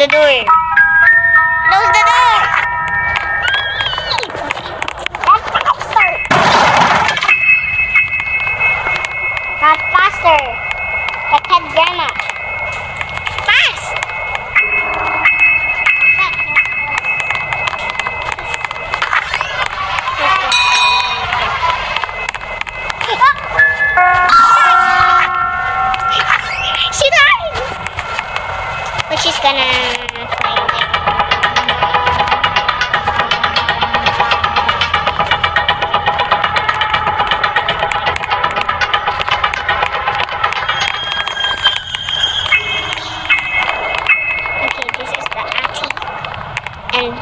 the door. Close the door. That's faster. Not faster. Like head grandma. Fast. She died. But she's gonna find it. Okay, this is the attic. And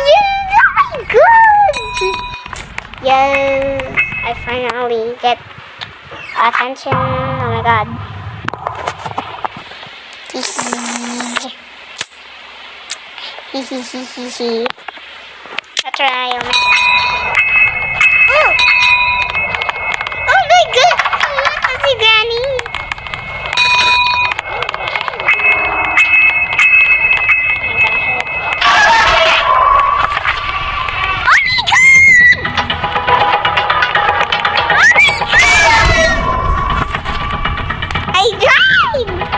yes, oh my god! Yes, I finally get attention. Oh my god. Hihihihihi. I'll try. Oh my god. Oh my god! Look, si Granny. I died!